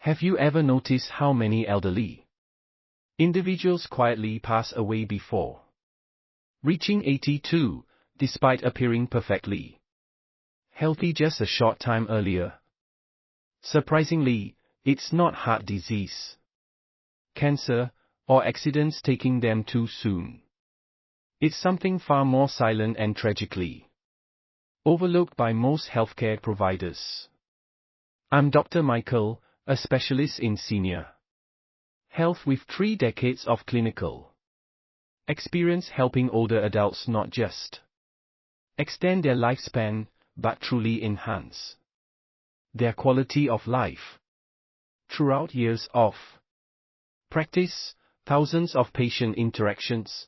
Have you ever noticed how many elderly individuals quietly pass away before reaching 82, despite appearing perfectly healthy just a short time earlier? Surprisingly, it's not heart disease, cancer, or accidents taking them too soon. It's something far more silent and tragically overlooked by most healthcare providers. I'm Dr. Michael, a specialist in senior health with 3 decades of clinical experience helping older adults not just extend their lifespan, but truly enhance their quality of life. Throughout years of practice, thousands of patient interactions,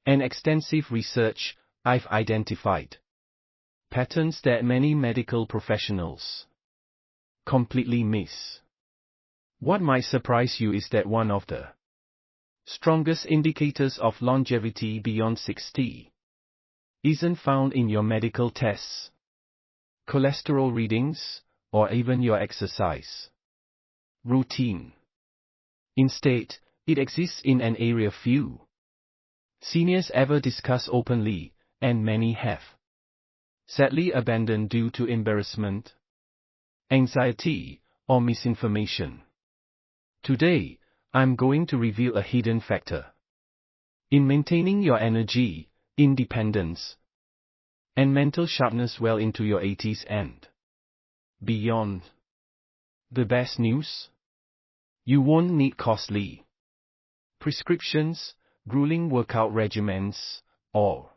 and extensive research, I've identified patterns that many medical professionals completely miss. What might surprise you is that one of the strongest indicators of longevity beyond 60 isn't found in your medical tests, cholesterol readings, or even your exercise routine. Instead, it exists in an area few seniors ever discuss openly, and many have sadly abandoned due to embarrassment, anxiety, or misinformation. Today, I'm going to reveal a hidden factor in maintaining your energy, independence, and mental sharpness well into your 80s and beyond. The best news? You won't need costly prescriptions, grueling workout regimens, or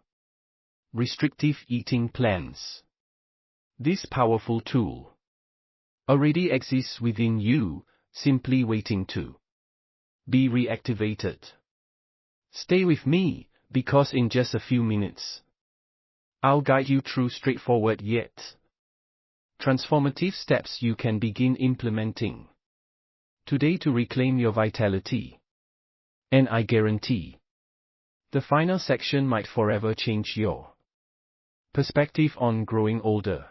restrictive eating plans. This powerful tool already exists within you, simply waiting to be reactivated. Stay with me, because in just a few minutes, I'll guide you through straightforward yet transformative steps you can begin implementing today to reclaim your vitality. And I guarantee, the final section might forever change your perspective on growing older.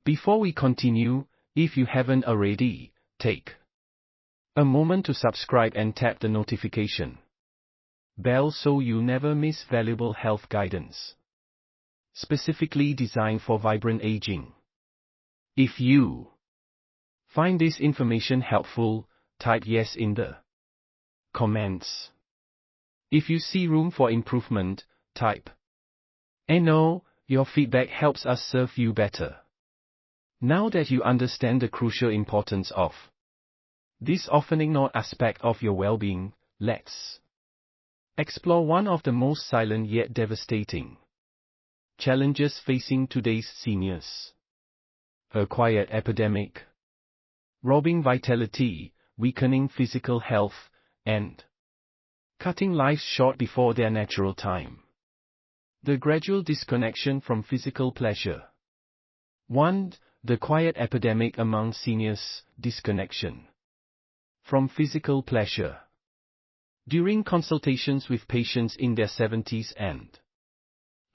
Before we continue, if you haven't already, take a moment to subscribe and tap the notification bell so you never miss valuable health guidance, specifically designed for vibrant aging. If you find this information helpful, type yes in the comments. If you see room for improvement, type no. Your feedback helps us serve you better. Now that you understand the crucial importance of this often ignored aspect of your well-being, let's explore one of the most silent yet devastating challenges facing today's seniors. A quiet epidemic, robbing vitality, weakening physical health, and cutting lives short before their natural time. The gradual disconnection from physical pleasure. 1. The quiet epidemic among seniors, disconnection from physical pleasure. During consultations with patients in their 70s and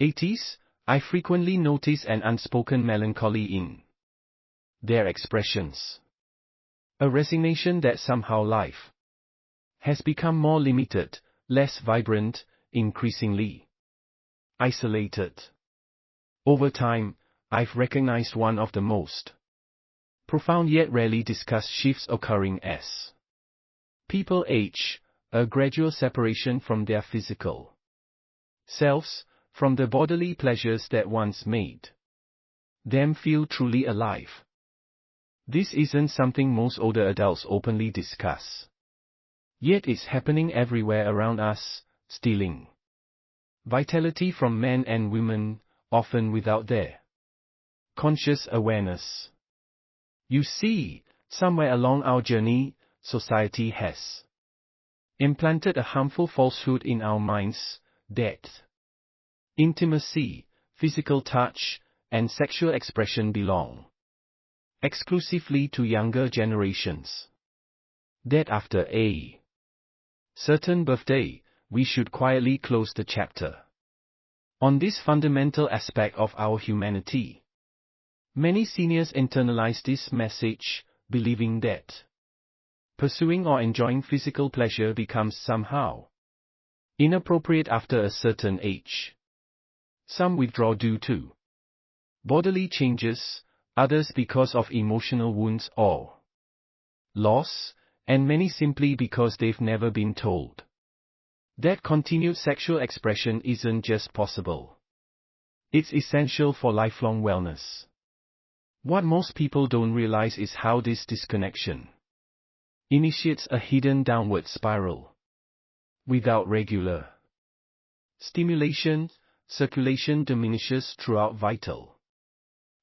80s, I frequently notice an unspoken melancholy in their expressions. A resignation that somehow life has become more limited, less vibrant, increasingly isolated. Over time, I've recognized one of the most profound yet rarely discussed shifts occurring as people age, a gradual separation from their physical selves, from the bodily pleasures that once made them feel truly alive. This isn't something most older adults openly discuss. Yet it's happening everywhere around us, stealing vitality from men and women, often without their conscious awareness. You see, somewhere along our journey, society has implanted a harmful falsehood in our minds that intimacy, physical touch, and sexual expression belong exclusively to younger generations. That after a certain birthday, we should quietly close the chapter on this fundamental aspect of our humanity. Many seniors internalize this message, believing that pursuing or enjoying physical pleasure becomes somehow inappropriate after a certain age. Some withdraw due to bodily changes, others because of emotional wounds or loss, and many simply because they've never been told that continued sexual expression isn't just possible. It's essential for lifelong wellness. What most people don't realize is how this disconnection initiates a hidden downward spiral. Without regular stimulation, circulation diminishes throughout vital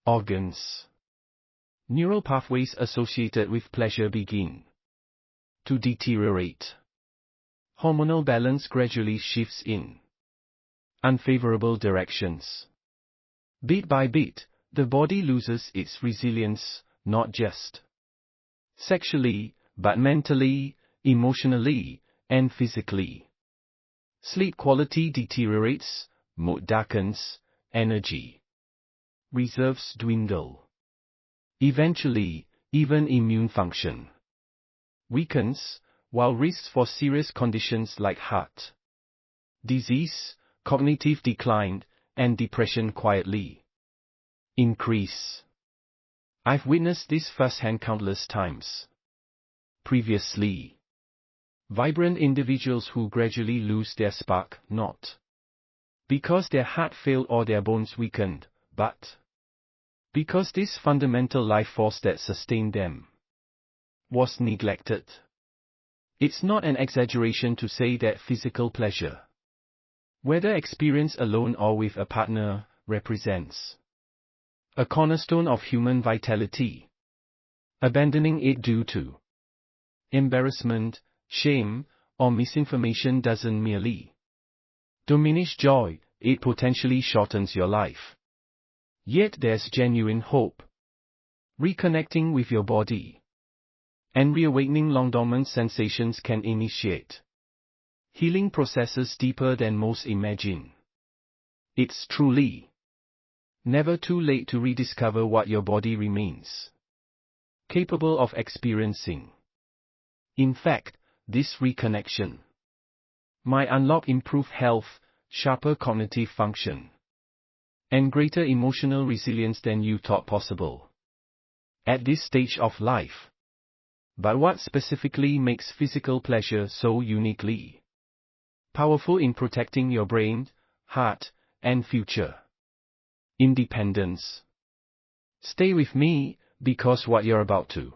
organs. Neural pathways associated with pleasure begin to deteriorate. Hormonal balance gradually shifts in unfavorable directions. Bit by bit, the body loses its resilience, not just sexually, but mentally, emotionally, and physically. Sleep quality deteriorates, mood darkens, energy reserves dwindle. Eventually, even immune function weakens, while risks for serious conditions like heart disease, cognitive decline, and depression quietly increase. I've witnessed this firsthand countless times. Previously vibrant individuals who gradually lose their spark, not because their heart failed or their bones weakened, but because this fundamental life force that sustained them was neglected. It's not an exaggeration to say that physical pleasure, whether experienced alone or with a partner, represents a cornerstone of human vitality. Abandoning it due to embarrassment, shame, or misinformation doesn't merely diminish joy, it potentially shortens your life. Yet there's genuine hope. Reconnecting with your body and reawakening long-dormant sensations can initiate healing processes deeper than most imagine. It's truly never too late to rediscover what your body remains capable of experiencing. In fact, this reconnection might unlock improved health, sharper cognitive function, and greater emotional resilience than you thought possible at this stage of life. But what specifically makes physical pleasure so uniquely powerful in protecting your brain, heart, and future independence? Stay with me, because what you're about to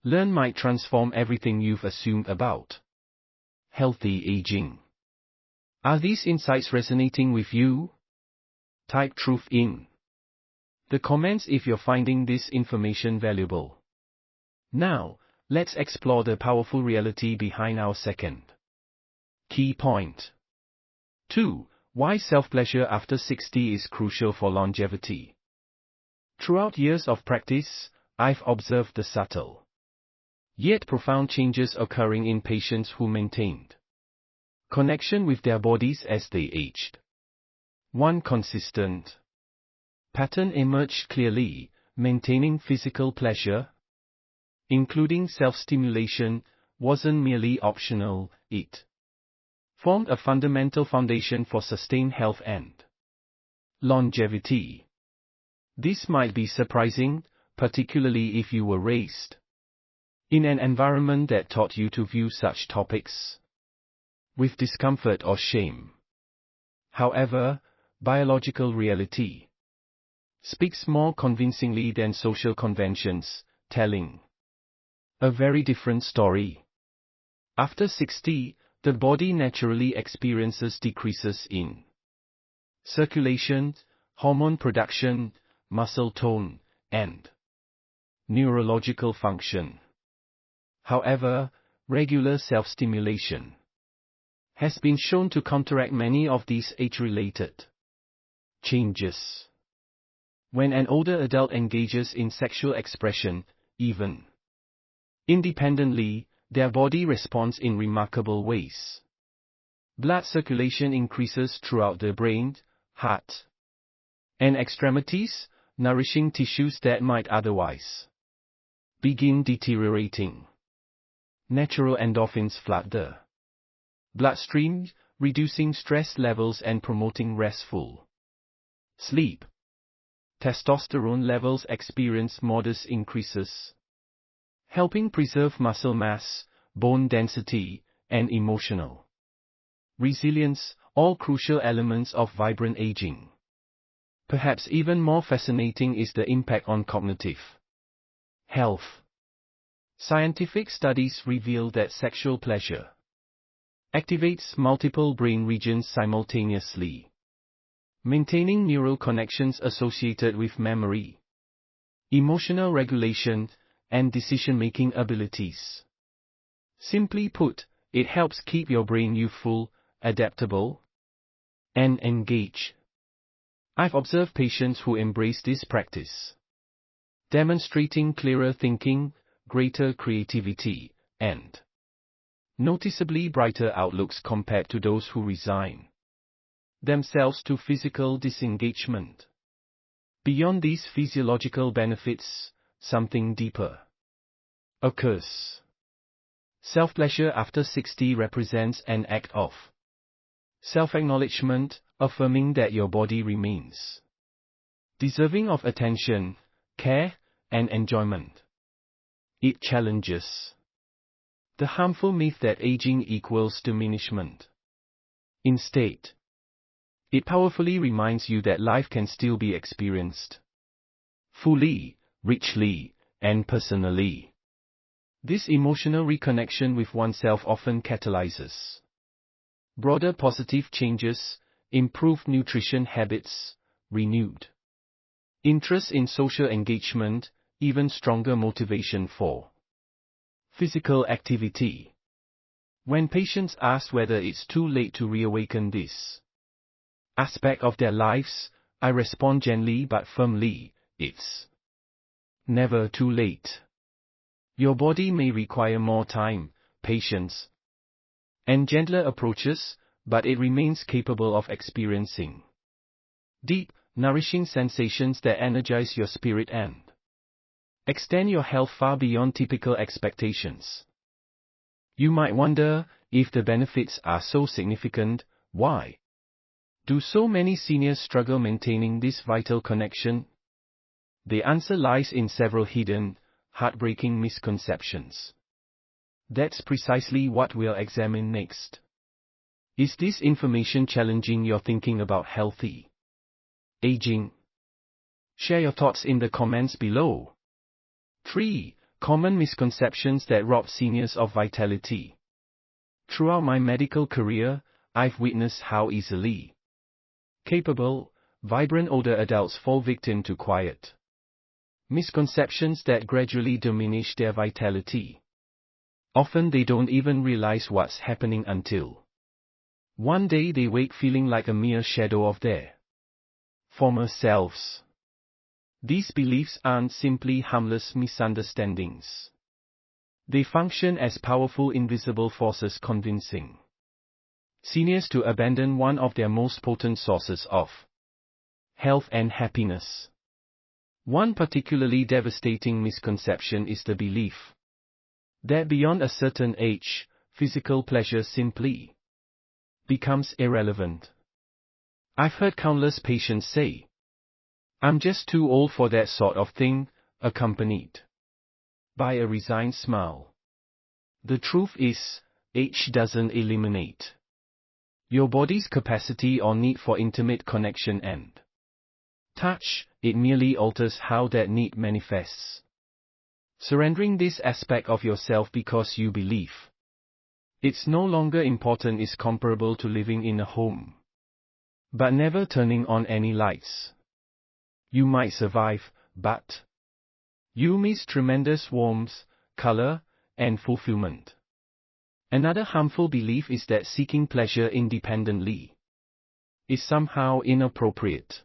learn might transform everything you've assumed about healthy aging. Are these insights resonating with you? Type truth in the comments if you're finding this information valuable. Now, let's explore the powerful reality behind our second key point. 2. Why self-pleasure after 60 is crucial for longevity. Throughout years of practice, I've observed the subtle yet profound changes occurring in patients who maintained connection with their bodies as they aged. One consistent pattern emerged clearly: maintaining physical pleasure, including self-stimulation, wasn't merely optional, it formed a fundamental foundation for sustained health and longevity. This might be surprising, particularly if you were raised in an environment that taught you to view such topics with discomfort or shame. However, biological reality speaks more convincingly than social conventions, telling a very different story. After 60, the body naturally experiences decreases in circulation, hormone production, muscle tone, and neurological function. However, regular self-stimulation has been shown to counteract many of these age-related changes. When an older adult engages in sexual expression, even independently, their body responds in remarkable ways. Blood circulation increases throughout the brain, heart, and extremities, nourishing tissues that might otherwise begin deteriorating. Natural endorphins flood the bloodstream, reducing stress levels and promoting restful sleep. Testosterone levels experience modest increases, helping preserve muscle mass, bone density, and emotional resilience, all crucial elements of vibrant aging. Perhaps even more fascinating is the impact on cognitive health. Scientific studies reveal that sexual pleasure activates multiple brain regions simultaneously, maintaining neural connections associated with memory, emotional regulation, and decision-making abilities. Simply put, it helps keep your brain youthful, adaptable, and engaged. I've observed patients who embrace this practice, demonstrating clearer thinking, greater creativity, and noticeably brighter outlooks compared to those who resign themselves to physical disengagement. Beyond these physiological benefits, something deeper occurs. Self-pleasure after 60 represents an act of self-acknowledgement, affirming that your body remains deserving of attention, care, and enjoyment. It challenges the harmful myth that aging equals diminishment. Instead, it powerfully reminds you that life can still be experienced fully, richly, and personally. This emotional reconnection with oneself often catalyzes broader positive changes, improved nutrition habits, renewed interest in social engagement, even stronger motivation for physical activity. When patients ask whether it's too late to reawaken this aspect of their lives, I respond gently but firmly, it's never too late. Your body may require more time, patience, and gentler approaches, but it remains capable of experiencing deep, nourishing sensations that energize your spirit and extend your health far beyond typical expectations. You might wonder, if the benefits are so significant, why do so many seniors struggle maintaining this vital connection? The answer lies in several hidden, heartbreaking misconceptions. That's precisely what we'll examine next. Is this information challenging your thinking about healthy aging? Share your thoughts in the comments below. 3. Common misconceptions that rob seniors of vitality. Throughout my medical career, I've witnessed how easily capable, vibrant older adults fall victim to quiet misconceptions that gradually diminish their vitality. Often they don't even realize what's happening until one day they wake feeling like a mere shadow of their former selves. These beliefs aren't simply harmless misunderstandings. They function as powerful invisible forces convincing seniors to abandon one of their most potent sources of health and happiness. One particularly devastating misconception is the belief that beyond a certain age, physical pleasure simply becomes irrelevant. I've heard countless patients say, "I'm just too old for that sort of thing," accompanied by a resigned smile. The truth is, age doesn't eliminate your body's capacity or need for intimate connection and touch, it merely alters how that need manifests. Surrendering this aspect of yourself because you believe it's no longer important is comparable to living in a home but never turning on any lights. You might survive, but you miss tremendous warmth, color, and fulfillment. Another harmful belief is that seeking pleasure independently is somehow inappropriate.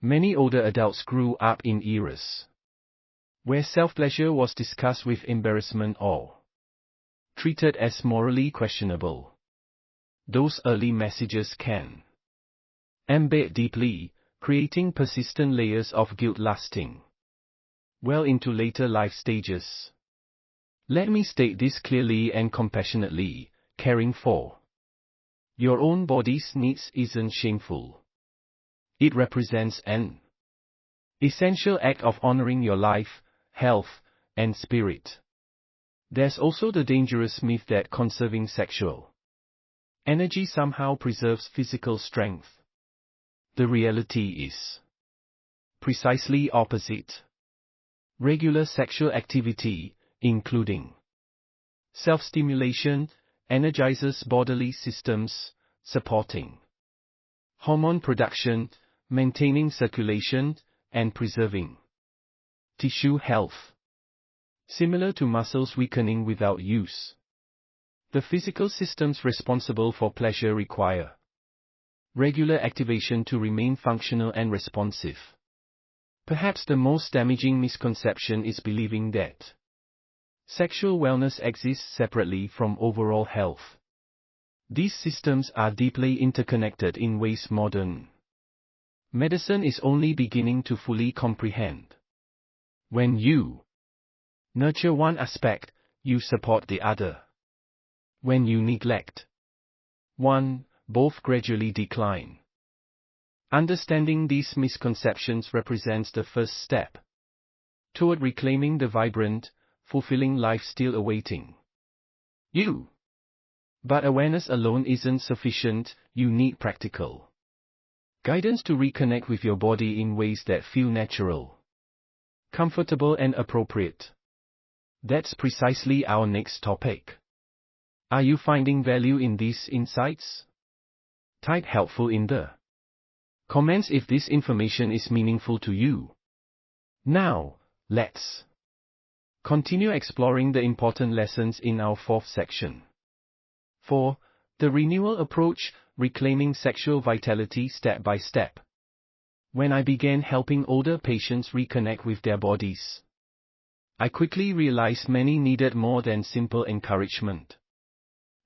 Many older adults grew up in eras where self-pleasure was discussed with embarrassment or treated as morally questionable. Those early messages can embed deeply, creating persistent layers of guilt lasting well into later life stages. Let me state this clearly and compassionately: caring for your own body's needs isn't shameful. It represents an essential act of honoring your life, health, and spirit. There's also the dangerous myth that conserving sexual energy somehow preserves physical strength. The reality is precisely opposite. Regular sexual activity, including self-stimulation, energizes bodily systems, supporting hormone production, maintaining circulation, and preserving tissue health. Similar to muscles weakening without use, the physical systems responsible for pleasure require regular activation to remain functional and responsive. Perhaps the most damaging misconception is believing that sexual wellness exists separately from overall health. These systems are deeply interconnected in ways modern medicine is only beginning to fully comprehend. When you nurture one aspect, you support the other. When you neglect one, both gradually decline. Understanding these misconceptions represents the first step toward reclaiming the vibrant, fulfilling life still awaiting you. But awareness alone isn't sufficient, you need practical guidance to reconnect with your body in ways that feel natural, comfortable, and appropriate. That's precisely our next topic. Are you finding value in these insights? Type helpful in the comments if this information is meaningful to you. Now, let's continue exploring the important lessons in our fourth section. 4. The renewal approach, reclaiming sexual vitality step by step. When I began helping older patients reconnect with their bodies, I quickly realized many needed more than simple encouragement.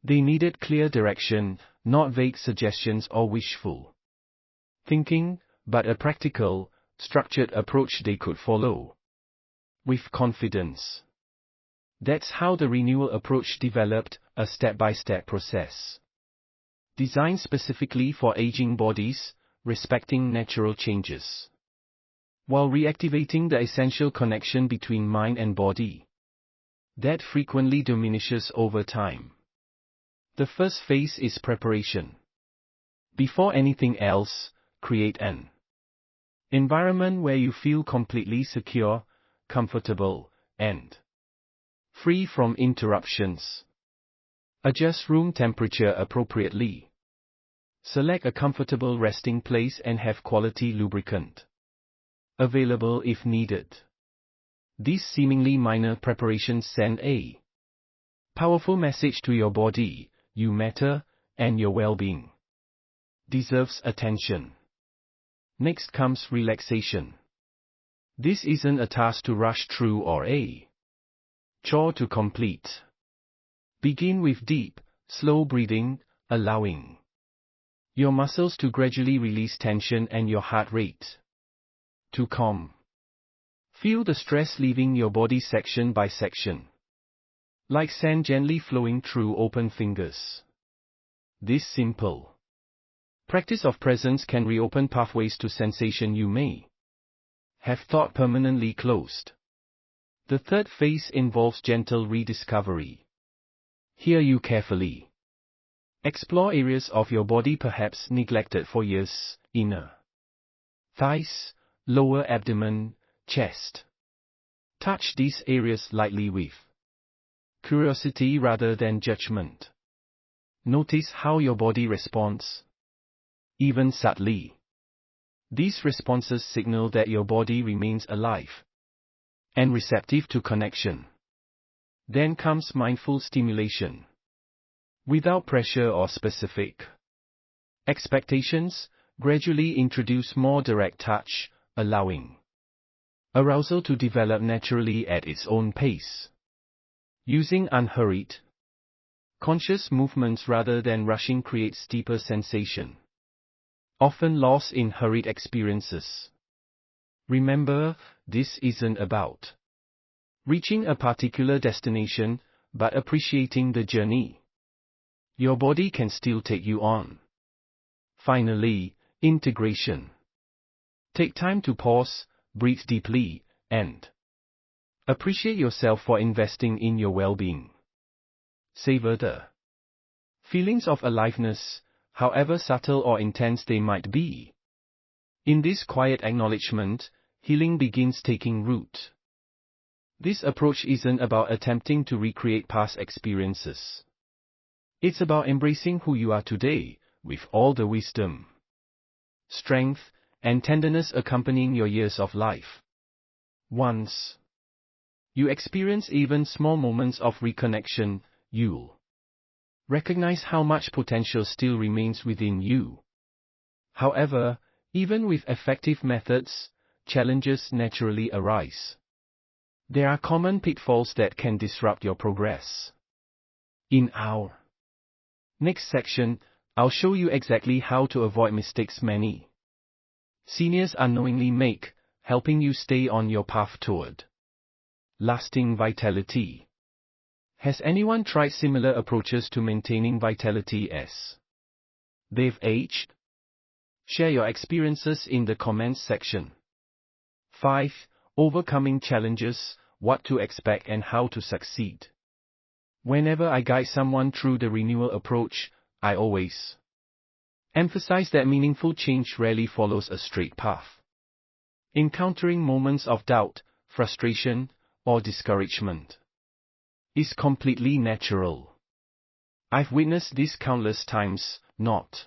They needed clear direction, not vague suggestions or wishful thinking, but a practical, structured approach they could follow with confidence. That's how the renewal approach developed, a step-by-step process designed specifically for aging bodies, respecting natural changes, while reactivating the essential connection between mind and body that frequently diminishes over time. The first phase is preparation. Before anything else, create an environment where you feel completely secure, comfortable, and free from interruptions. Adjust room temperature appropriately. Select a comfortable resting place and have quality lubricant available if needed. These seemingly minor preparations send a powerful message to your body: you matter, and your well-being deserves attention. Next comes relaxation. This isn't a task to rush through or a chore to complete. Begin with deep, slow breathing, allowing your muscles to gradually release tension and your heart rate to calm. Feel the stress leaving your body section by section, like sand gently flowing through open fingers. This simple practice of presence can reopen pathways to sensation you may have thought permanently closed. The third phase involves gentle rediscovery. Here you carefully explore areas of your body perhaps neglected for years: inner thighs, lower abdomen, chest. Touch these areas lightly with curiosity rather than judgment. Notice how your body responds, even subtly. These responses signal that your body remains alive and receptive to connection. Then comes mindful stimulation. Without pressure or specific expectations, gradually introduce more direct touch, allowing arousal to develop naturally at its own pace. Using unhurried, conscious movements rather than rushing creates deeper sensation, often lost in hurried experiences. Remember, this isn't about reaching a particular destination, but appreciating the journey. Your body can still take you on. Finally, integration. Take time to pause, breathe deeply, and appreciate yourself for investing in your well-being. Savor the feelings of aliveness, however subtle or intense they might be. In this quiet acknowledgement, healing begins taking root. This approach isn't about attempting to recreate past experiences. It's about embracing who you are today, with all the wisdom, strength, and tenderness accompanying your years of life. Once you experience even small moments of reconnection, you'll recognize how much potential still remains within you. However, even with effective methods, challenges naturally arise. There are common pitfalls that can disrupt your progress. In our next section, I'll show you exactly how to avoid mistakes many seniors unknowingly make, helping you stay on your path toward lasting vitality. Has anyone tried similar approaches to maintaining vitality as they've aged? Share your experiences in the comments section. 5. Overcoming challenges, what to expect and how to succeed. Whenever I guide someone through the renewal approach, I always emphasize that meaningful change rarely follows a straight path. Encountering moments of doubt, frustration, or discouragement is completely natural. I've witnessed this countless times, not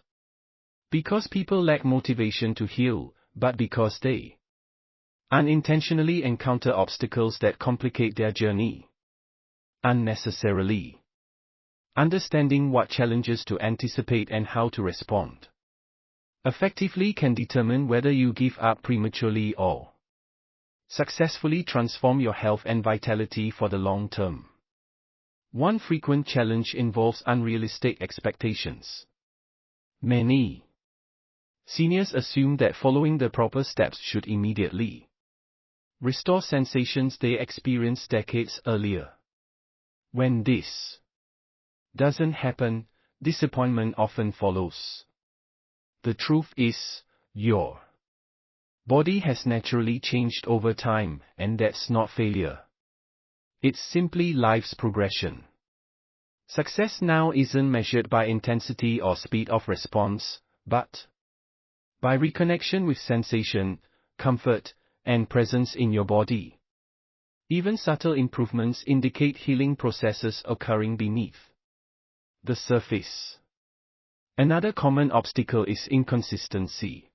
because people lack motivation to heal, but because they unintentionally encounter obstacles that complicate their journey unnecessarily. Understanding what challenges to anticipate and how to respond effectively can determine whether you give up prematurely or successfully transform your health and vitality for the long term. One frequent challenge involves unrealistic expectations. Many seniors assume that following the proper steps should immediately restore sensations they experienced decades earlier. When this doesn't happen, disappointment often follows. The truth is, your body has naturally changed over time, and that's not failure. It's simply life's progression. Success now isn't measured by intensity or speed of response, but by reconnection with sensation, comfort, and presence in your body. Even subtle improvements indicate healing processes occurring beneath the surface. Another common obstacle is inconsistency.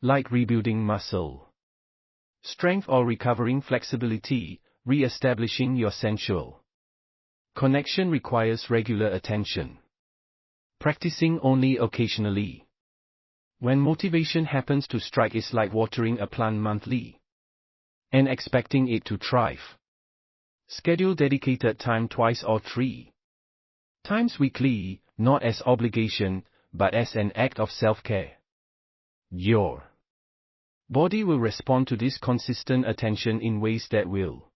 Like rebuilding muscle strength or recovering flexibility, re-establishing your sensual connection requires regular attention. Practicing only occasionally, when motivation happens to strike, is like watering a plant monthly and expecting it to thrive. Schedule dedicated time 2 or 3 times weekly, not as obligation, but as an act of self-care. Your body will respond to this consistent attention in ways that will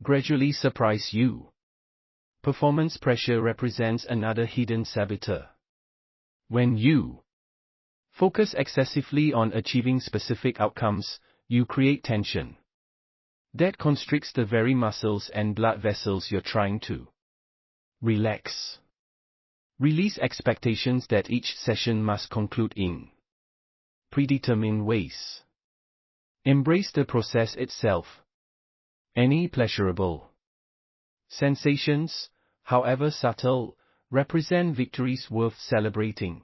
gradually surprise you. Performance pressure represents another hidden saboteur. When you focus excessively on achieving specific outcomes, you create tension that constricts the very muscles and blood vessels you're trying to relax. Release expectations that each session must conclude in predetermined ways. Embrace the process itself. Any pleasurable sensations, however subtle, represent victories worth celebrating,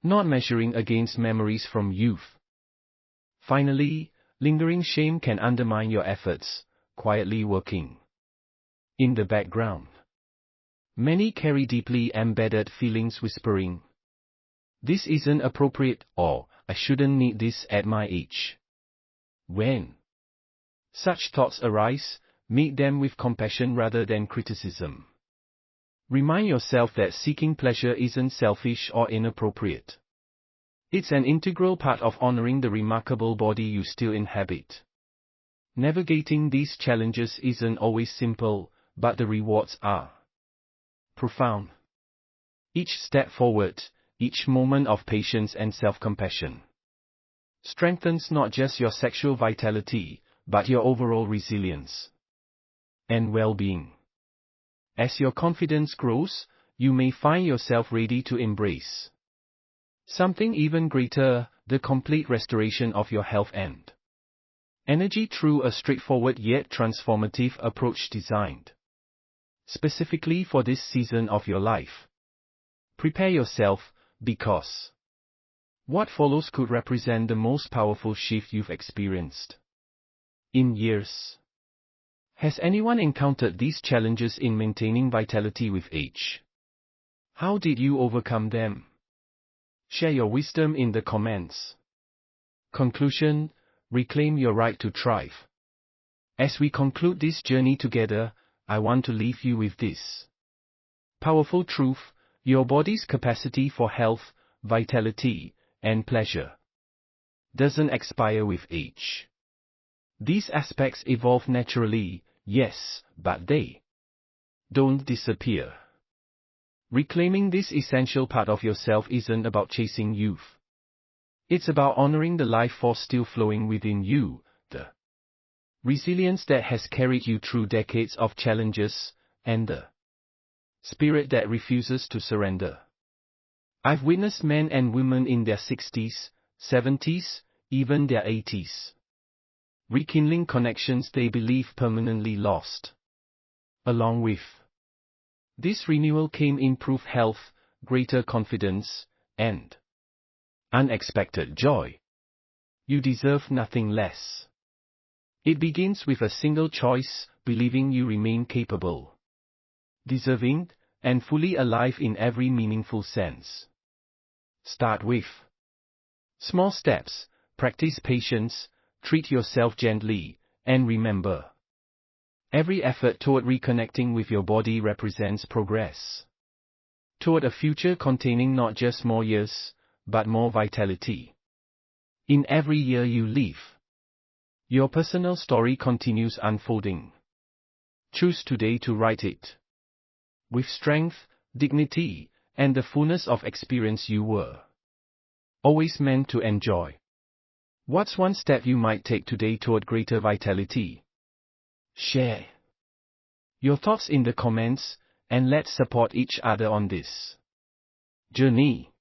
not measuring against memories from youth. Finally, lingering shame can undermine your efforts, quietly working in the background. Many carry deeply embedded feelings whispering, "This isn't appropriate," or "I shouldn't need this at my age." When such thoughts arise, meet them with compassion rather than criticism. Remind yourself that seeking pleasure isn't selfish or inappropriate. It's an integral part of honoring the remarkable body you still inhabit. Navigating these challenges isn't always simple, but the rewards are profound. Each step forward, each moment of patience and self-compassion, strengthens not just your sexual vitality, but your overall resilience and well-being. As your confidence grows, you may find yourself ready to embrace something even greater, the complete restoration of your health and energy through a straightforward yet transformative approach designed specifically for this season of your life. Prepare yourself, because what follows could represent the most powerful shift you've experienced in years. Has anyone encountered these challenges in maintaining vitality with age? How did you overcome them? Share your wisdom in the comments. Conclusion: reclaim your right to thrive. As we conclude this journey together, I want to leave you with this powerful truth: your body's capacity for health, vitality, and pleasure doesn't expire with age. These aspects evolve naturally, yes, but they don't disappear. Reclaiming this essential part of yourself isn't about chasing youth. It's about honoring the life force still flowing within you, the resilience that has carried you through decades of challenges, and the spirit that refuses to surrender. I've witnessed men and women in their 60s, 70s, even their 80s, rekindling connections they believe permanently lost. Along with this renewal came improved health, greater confidence, and unexpected joy. You deserve nothing less. It begins with a single choice: believing you remain capable, deserving, and fully alive in every meaningful sense. Start with small steps, practice patience, treat yourself gently, and remember, every effort toward reconnecting with your body represents progress toward a future containing not just more years, but more vitality. In every year you live, your personal story continues unfolding. Choose today to write it with strength, dignity, and the fullness of experience you were always meant to enjoy. What's one step you might take today toward greater vitality? Share your thoughts in the comments, and let's support each other on this journey.